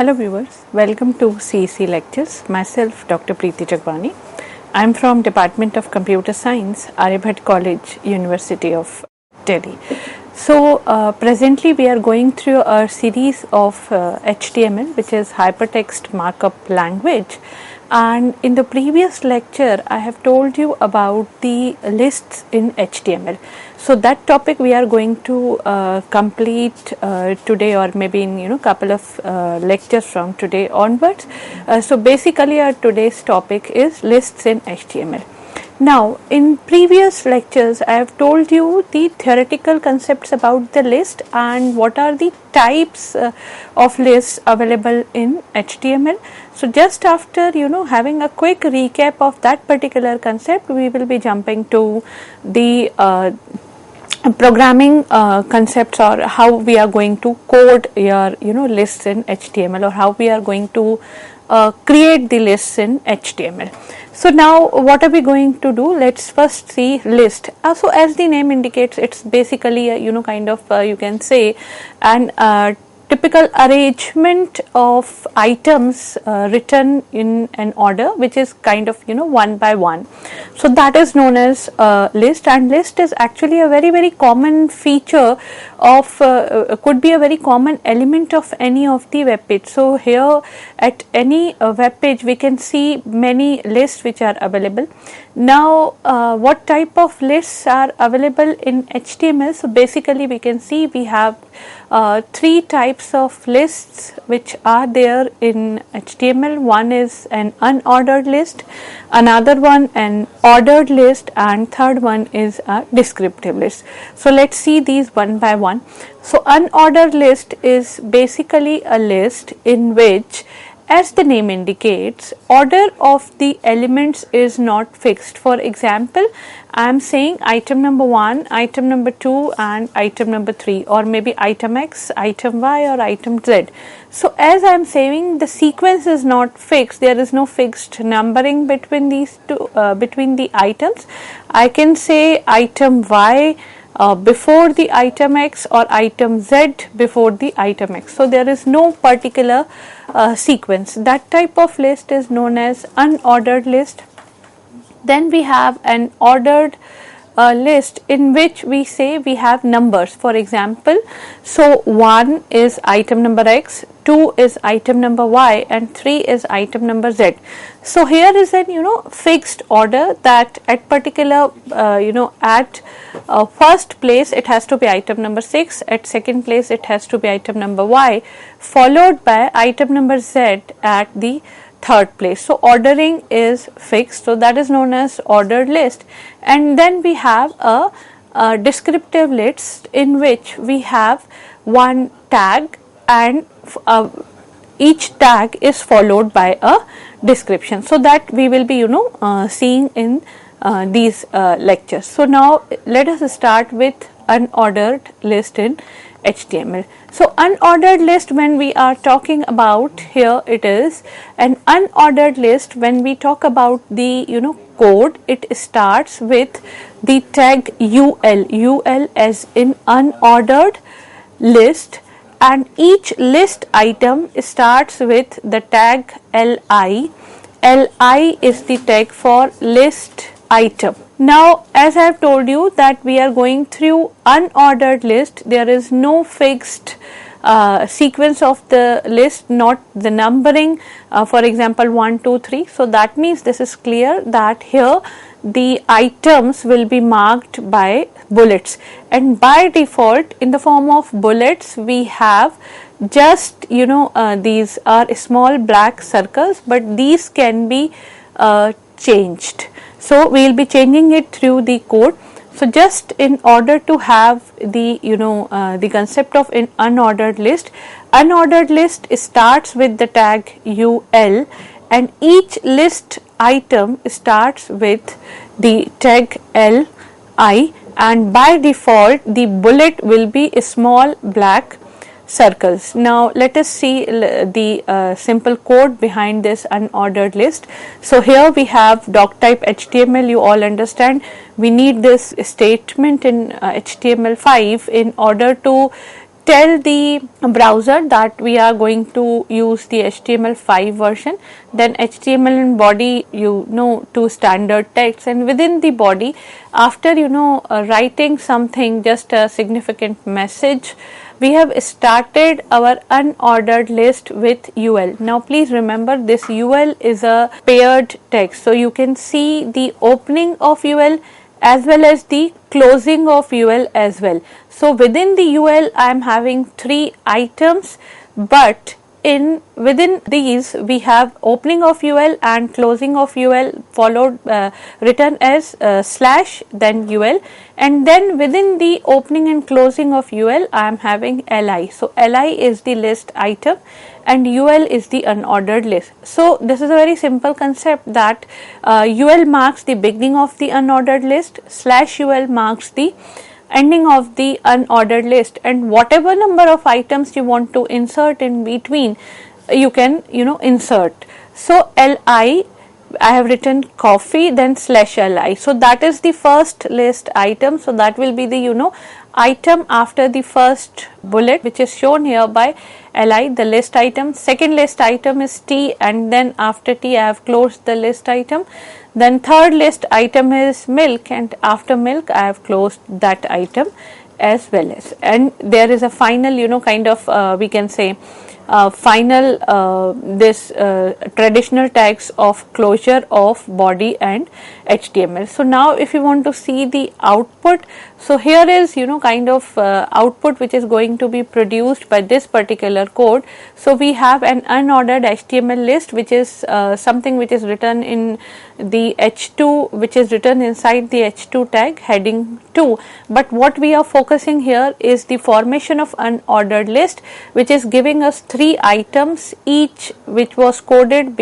Hello viewers, welcome to CEC lectures. Myself Dr. Preeti Jagwani. I am from Department of Computer Science, Aryabhat College, University of Delhi. So presently we are going through a series of HTML, which is Hypertext Markup Language, and in the previous lecture I have told you about the lists in HTML. So that topic we are going to complete today, or maybe in couple of lectures from today onwards. So basically our today's topic is lists in HTML. Now, in previous lectures, I have told you the theoretical concepts about the list and what are the types of lists available in HTML. So, just after having a quick recap of that particular concept, we will be jumping to the programming concepts, or how we are going to code your lists in HTML, or how we are going to create the lists in HTML. So now what are we going to do? Let's first see list. So as the name indicates, it's basically a, you can say an typical arrangement of items written in an order, which is kind of one by one. So that is known as list, and list is actually a very common feature of could be a very common element of any of the web page. So here at any web page we can see many lists which are available. Now what type of lists are available in HTML? So basically we can see we have three types of lists which are there in HTML. One is an unordered list, another one an ordered list, and third one is a descriptive list. So let's see these one by one. So unordered list is basically a list in which, as the name indicates, order of the elements is not fixed. For example, I am saying item number 1, item number 2 and item number 3, or maybe item X, item Y or item Z. So as I am saying, the sequence is not fixed. There is no fixed numbering between these two, between the items. I can say item Y before the item X, or item Z before the item X. So there is no particular sequence. That type of list is known as unordered list. Then we have an ordered list in which we say we have numbers. For example, so 1 is item number X, 2 is item number Y, and 3 is item number Z. So here is an fixed order that at particular at first place it has to be item number 6, at second place it has to be item number Y, followed by item number Z at the third place. So ordering is fixed, so that is known as ordered list. And then we have a descriptive list in which we have one tag, and each tag is followed by a description. So that we will be seeing in these lectures. So now let us start with unordered list in HTML. So unordered list, when we are talking about here, it is an unordered list. When we talk about the code, it starts with the tag UL as in unordered list, and each list item starts with the tag LI. LI is the tag for list item. Now, as I have told you that we are going through unordered list, there is no fixed sequence of the list, not the numbering, for example 1, 2, 3. So that means this is clear that here the items will be marked by bullets, and by default in the form of bullets we have just these are small black circles, but these can be changed. So we will be changing it through the code. So just in order to have the the concept of an unordered list starts with the tag UL, and each list item starts with the tag LI, and by default the bullet will be small black circles. Now let us see the simple code behind this unordered list. So here we have doc type HTML. You all understand we need this statement in HTML5 in order to tell the browser that we are going to use the HTML5 version. Then HTML in body, to standard text, and within the body, after writing something, just a significant message, we have started our unordered list with UL. Now please remember, this UL is a paired text, so you can see the opening of UL as well as the closing of UL as well. So within the UL I am having 3 items, but within these we have opening of UL and closing of UL followed written as slash then UL, and then within the opening and closing of UL I am having LI. So LI is the list item and UL is the unordered list. So this is a very simple concept that UL marks the beginning of the unordered list, slash UL marks the ending of the unordered list, and whatever number of items you want to insert in between, you can insert. So LI, I have written coffee, then slash LI. So that is the first list item. So that will be the item after the first bullet, which is shown here by LI, the list item. Second list item is T, and then after T I have closed the list item. Then third list item is milk, and after milk I have closed that item as well as, and there is a final kind of we can say final this traditional tags of closure of body and HTML. So now if you want to see the output, so here is kind of output which is going to be produced by this particular code. So we have an unordered HTML list, which is something which is written in the H2, which is written inside the H2 tag heading 2, but what we are focusing here is the formation of unordered list, which is giving us 3 items each, which was coded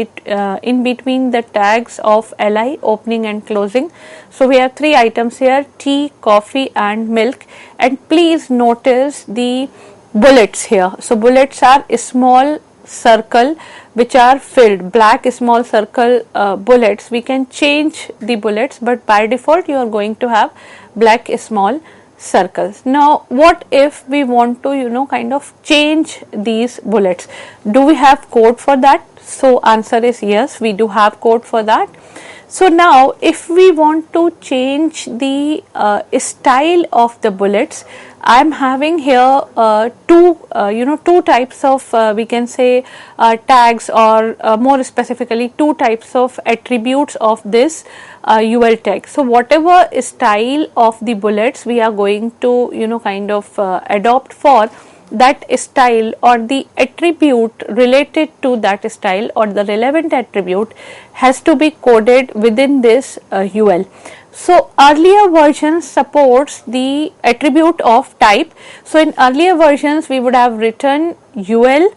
in between the tags of LI, opening and closing. So we have 3 items here, tea, coffee and milk, and please notice the bullets here. So bullets are a small circle which are filled, black small circle bullets. We can change the bullets, but by default you are going to have black small circles. Now what if we want to kind of change these bullets? Do we have code for that? So answer is yes, we do have code for that. So now if we want to change the style of the bullets, I am having here two types of we can say tags, or more specifically 2 types of attributes of this UL tag. So whatever style of the bullets we are going to kind of adopt for that style, or the attribute related to that style, or the relevant attribute has to be coded within this UL. So earlier versions supports the attribute of type. So in earlier versions we would have written UL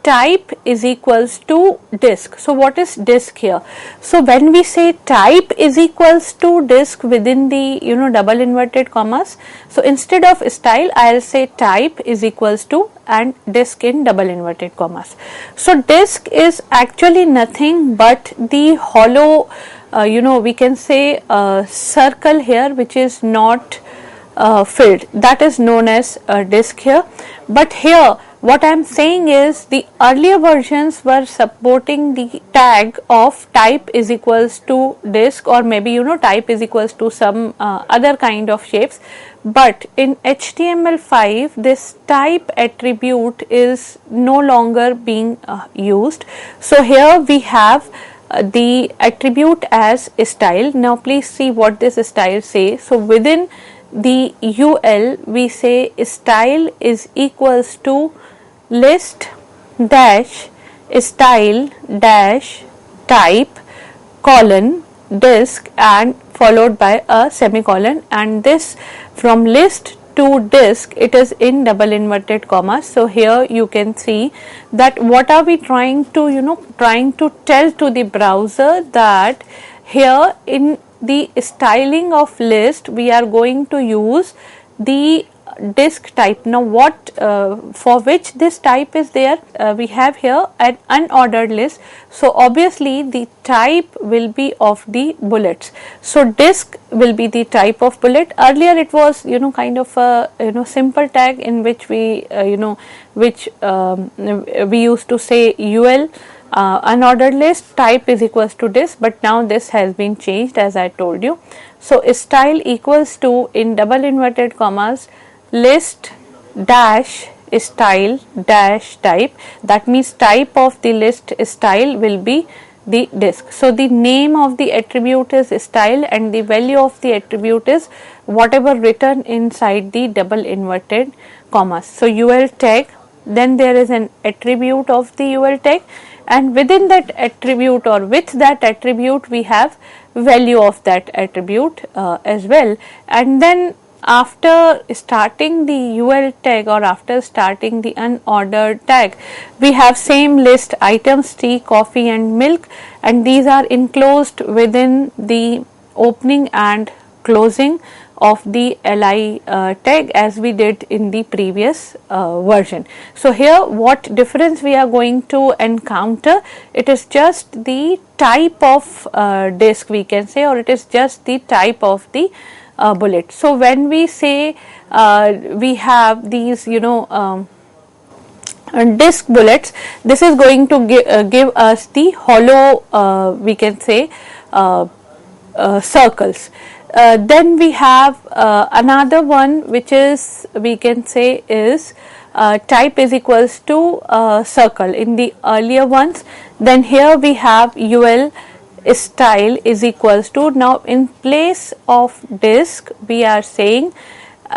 type is equals to disk. So what is disk here? So when we say type is equals to disk within the double inverted commas, so instead of style I'll say type is equals to and disk in double inverted commas. So disk is actually nothing but the hollow we can say circle here which is not filled, that is known as disk here. But here what I am saying is the earlier versions were supporting the tag of type is equals to disk, or maybe type is equals to some other kind of shapes, but in HTML5 this type attribute is no longer being used. So here we have the attribute as style. Now please see what this style says. So within the UL we say style is equals to list dash style dash type colon disk and followed by a semicolon, and this from list to disk it is in double inverted commas. So here you can see that what are we trying to trying to tell to the browser, that here in the styling of list we are going to use the disk type. Now what for which this type is there, we have here an unordered list. So obviously the type will be of the bullets. So disk will be the type of bullet. Earlier it was kind of a simple tag in which we which we used to say UL, unordered list, type is equals to disk, but now this has been changed as I told you. So style equals to, in double inverted commas, list dash style dash type. That means type of the list style will be the disk. So the name of the attribute is style and the value of the attribute is whatever written inside the double inverted commas. So UL tag, then there is an attribute of the UL tag, and within that attribute or with that attribute we have value of that attribute as well. And then after starting the UL tag or after starting the unordered tag, we have same list items tea, coffee and milk, and these are enclosed within the opening and closing of the li tag as we did in the previous version. So here what difference we are going to encounter, it is just the type of disk we can say, or it is just the type of the bullet. So when we say we have these disk bullets, this is going to give us the hollow we can say circles. Then we have another one which is we can say is type is equals to circle in the earlier ones. Then here we have UL style is equals to, now in place of disk we are saying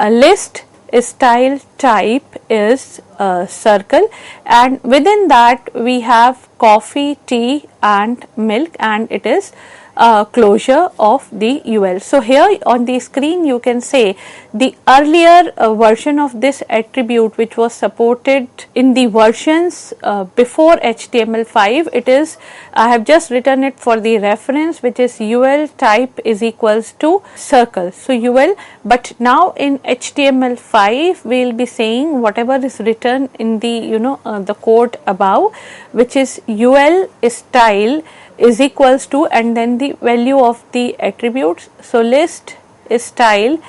list style type is circle, and within that we have coffee, tea and milk, and it is closure of the UL. So here on the screen you can say the earlier version of this attribute which was supported in the versions before HTML5, it is, I have just written it for the reference, which is UL type is equals to circle. So UL, but now in HTML5 we will be saying whatever is written in the the code above, which is UL style is equals to and then the value of the attributes. So list style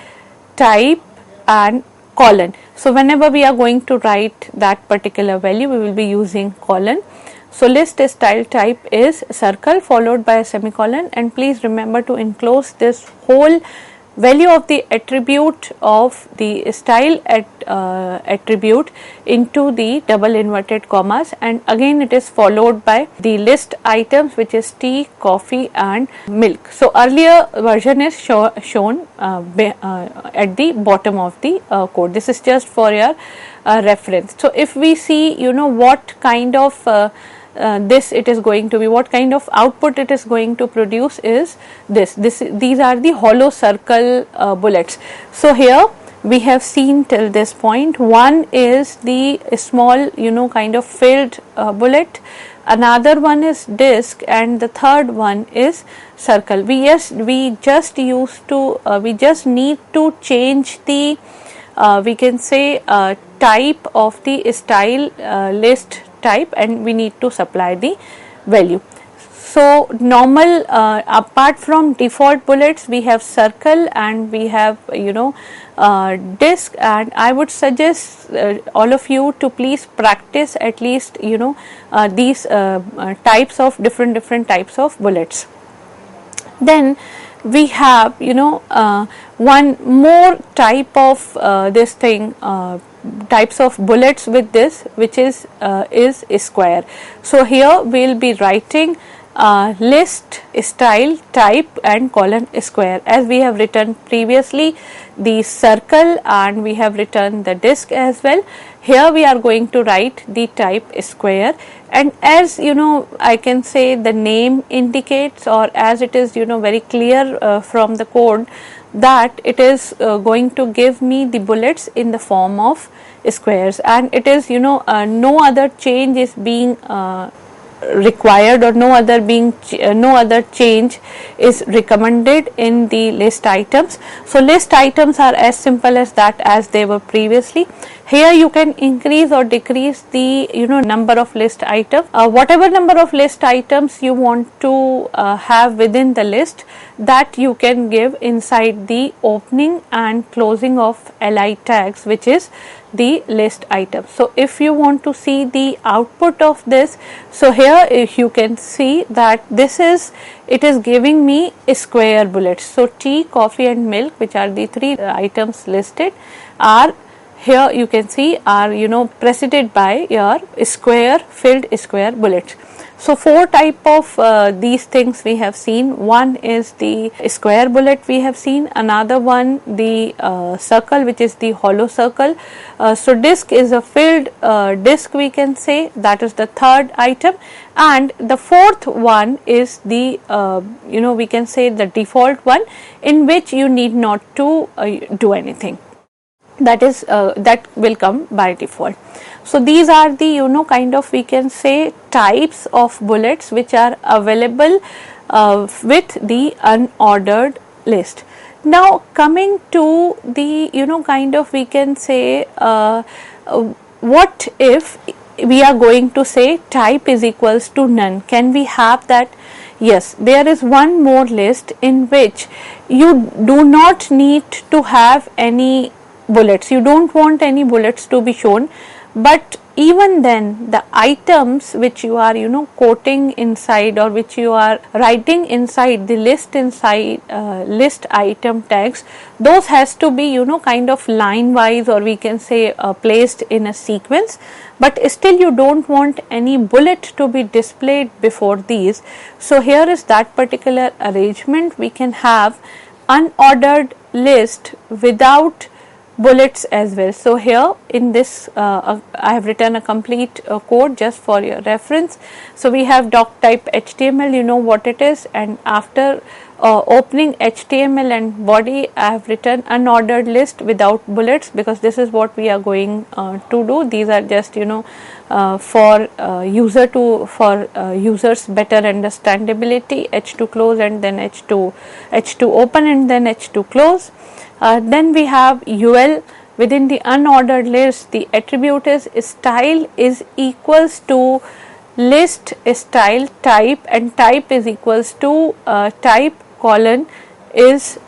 type and colon. So whenever we are going to write that particular value, we will be using colon. So list style type is circle followed by a semicolon, and please remember to enclose this whole value of the attribute of the style attribute into the double inverted commas, and again it is followed by the list items which is tea, coffee and milk. So earlier version is shown at the bottom of the code. This is just for your reference. So if we see what kind of this it is going to be, what kind of output it is going to produce is these are the hollow circle bullets. So here we have seen till this point, one is the small kind of filled bullet, another one is disk, and the third one is circle. We just need to change the we can say type of the style list type, and we need to supply the value. So normal apart from default bullets we have circle and we have disk, and I would suggest all of you to please practice at least these types of different types of bullets. Then we have one more type of this thing types of bullets with this, which is square. So here we will be writing list style type and colon square, as we have written previously the circle and we have written the disk as well. Here we are going to write the type square, and as I can say the name indicates, or as it is very clear from the code, that it is going to give me the bullets in the form of squares, and it is no other change is being required, or no other change is recommended in the list items. So list items are as simple as that, as they were previously. Here you can increase or decrease the number of list items, whatever number of list items you want to have within the list, that you can give inside the opening and closing of li tags, which is the list item. So if you want to see the output of this, so here if you can see that it is giving me square bullets. So tea, coffee and milk, which are the three items listed, are here you can see are preceded by your filled square bullets. So four type of these things we have seen. One is the square bullet we have seen, another one the circle, which is the hollow circle. So disk is a filled disk, we can say, that is the third item, and the fourth one is the we can say the default one, in which you need not to do anything. That is that will come by default. So these are the kind of, we can say, types of bullets which are available with the unordered list. Now coming to the kind of, we can say, what if we are going to say type is equals to none? Can we have that? Yes, there is one more list in which you do not need to have any bullets. You don't want any bullets to be shown, but even then the items which you are quoting inside, or which you are writing inside the list, inside list item tags, those has to be kind of line wise, or we can say placed in a sequence, but still you don't want any bullet to be displayed before these. So here is that particular arrangement. We can have unordered list without bullets as well. So here in this I have written a complete code just for your reference. So we have doc type HTML, you know what it is, and after opening HTML and body, I have written unordered list without bullets, because this is what we are going to do. These are just for users better understandability. H2 close and then H2 open and then H2 close. Then we have UL. Within the unordered list, the attribute is style is equals to list style type, and type is equals to type colon is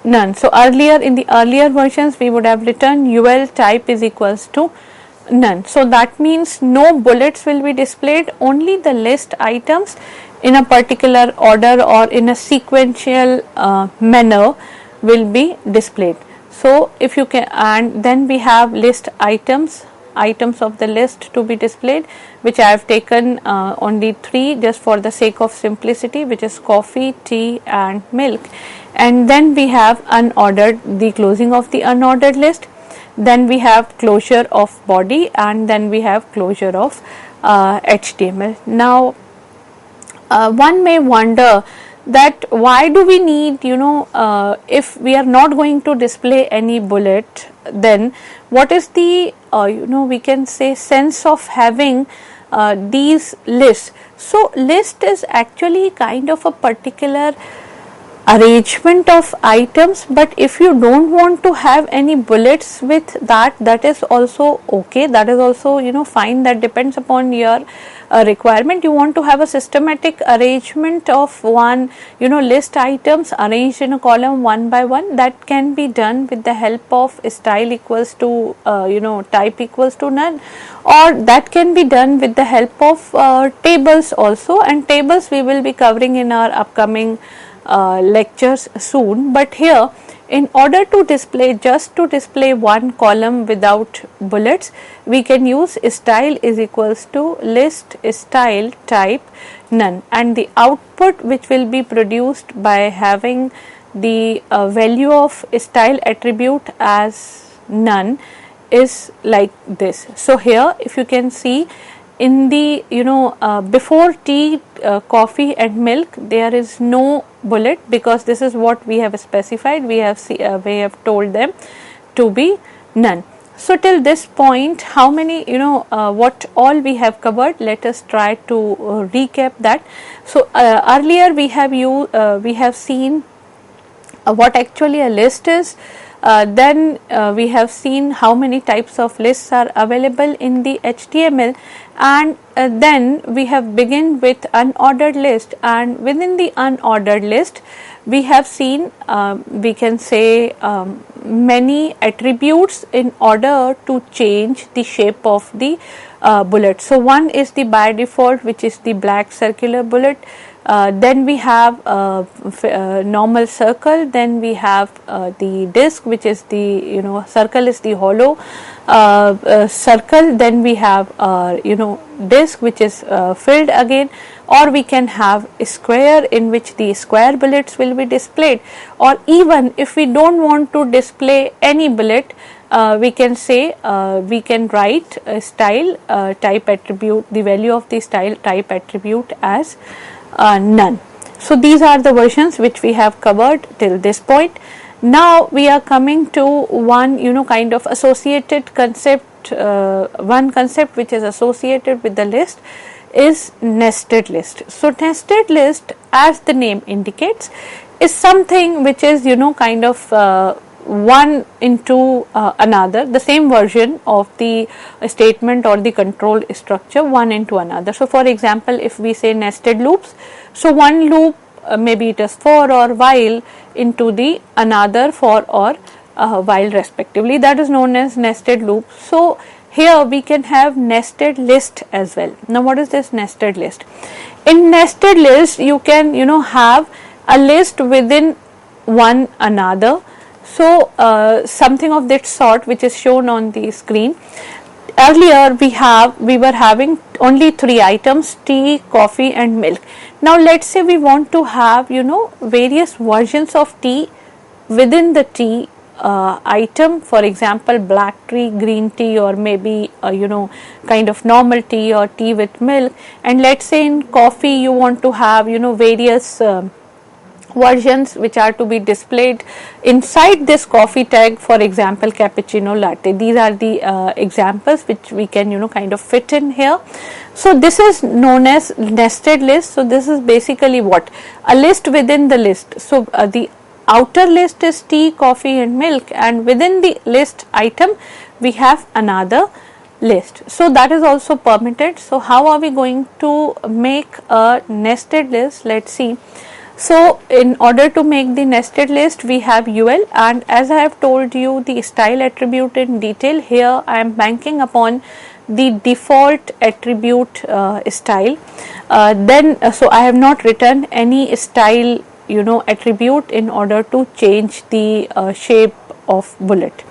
none. So earlier, in the earlier versions, we would have written UL type is equals to none. So that means no bullets will be displayed, only the list items in a particular order or in a sequential manner will be displayed. So if you can, and then we have list items of the list to be displayed, which I have taken only 3 just for the sake of simplicity, which is coffee, tea and milk. And then we have unordered, the closing of the unordered list, then we have closure of body, and then we have closure of HTML. Now one may wonder that why do we need, if we are not going to display any bullet, then what is the we can say sense of having these lists? So list is actually kind of a particular arrangement of items, but if you don't want to have any bullets with that, that is also okay, that is also fine. That depends upon your requirement. You want to have a systematic arrangement of one list items arranged in a column one by one, that can be done with the help of style equals to type equals to none, or that can be done with the help of tables also, and tables we will be covering in our upcoming lectures soon. But here, in order to display one column without bullets, we can use style is equals to list style type none, and the output which will be produced by having the value of style attribute as none is like this. So here if you can see, in the before tea, coffee and milk, there is no bullet, because this is what we have specified. We have told them to be none. So till this point, how many, what all we have covered, let us try to recap that. So earlier we have seen what actually a list is. Then we have seen how many types of lists are available in the HTML, and then we have begun with unordered list, and within the unordered list we have seen we can say many attributes in order to change the shape of the bullet. So one is the by default, which is the black circular bullet. Then we have normal circle, then we have the disk, which is the circle is the hollow circle, then we have disk, which is filled again, or we can have a square in which the square bullets will be displayed, or even if we don't want to display any bullet, we can say we can write a style type attribute, the value of the style type attribute as none. So these are the versions which we have covered till this point. Now we are coming to one kind of associated concept, one concept which is associated with the list is nested list. So nested list, as the name indicates, is something which is kind of one into another, the same version of the statement or the control structure, one into another. So for example, if we say nested loops, so one loop maybe it is for or while into the another for or while respectively, that is known as nested loop. So here we can have nested list as well. Now what is this nested list? In nested list you can have a list within one another. So something of that sort which is shown on the screen. Earlier we were having only 3 items: tea, coffee and milk. Now let's say we want to have various versions of tea within the tea item, for example black tea, green tea, or maybe kind of normal tea or tea with milk. And let's say in coffee you want to have various versions which are to be displayed inside this coffee tag, for example cappuccino, latte. These are the examples which we can kind of fit in here. So this is known as nested list. So this is basically what? A list within the list. So the outer list is tea, coffee and milk, and within the list item we have another list. So that is also permitted. So how are we going to make a nested list? Let's see. So in order to make the nested list we have UL, and as I have told you the style attribute in detail, here I am banking upon the default attribute style. So I have not written any style attribute in order to change the shape of bullet.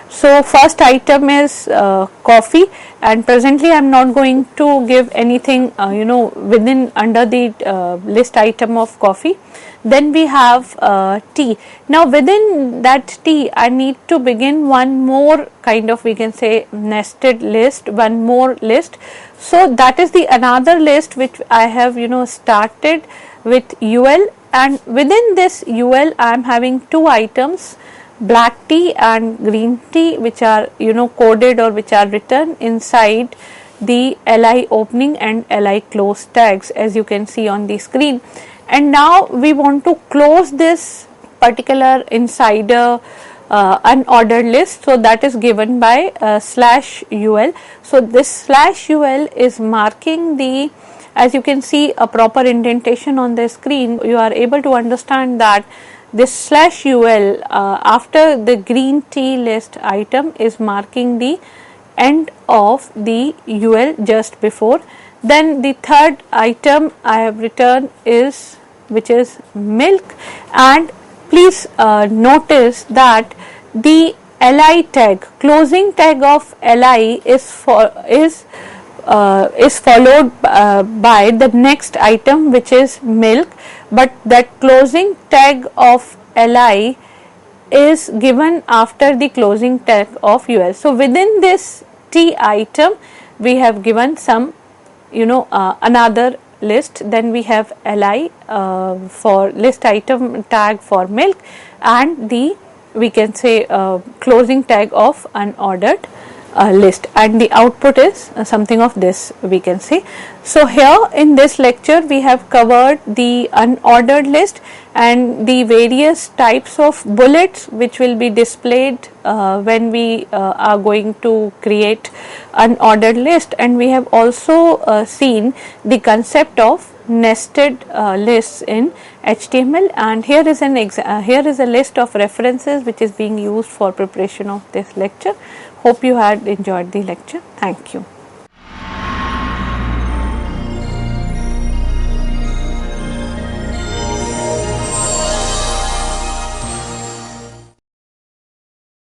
So first item is coffee, and presently I am not going to give anything within under the list item of coffee. Then we have tea. Now within that tea I need to begin one more kind of, we can say, nested list, one more list. So that is the another list which I have started with UL, and within this UL I am having 2 items, black tea and green tea, which are coded or which are written inside the li opening and li close tags, as you can see on the screen. And now we want to close this particular insider unordered list, so that is given by /ul. So this /ul is marking the, as you can see a proper indentation on the screen, you are able to understand that this /ul after the green tea list item is marking the end of the UL just before. Then the third item I have written is, which is milk, and please notice that the li tag, closing tag of li is followed by the next item, which is milk, but that closing tag of li is given after the closing tag of UL. So within this T item we have given some another list. Then we have li for list item tag for milk, and the we can say closing tag of unordered list, and the output is something of this, we can say. So here in this lecture we have covered the unordered list and the various types of bullets which will be displayed when we are going to create unordered list, and we have also seen the concept of nested lists in HTML, and here is a list of references which is being used for preparation of this lecture. Hope you had enjoyed the lecture. Thank you.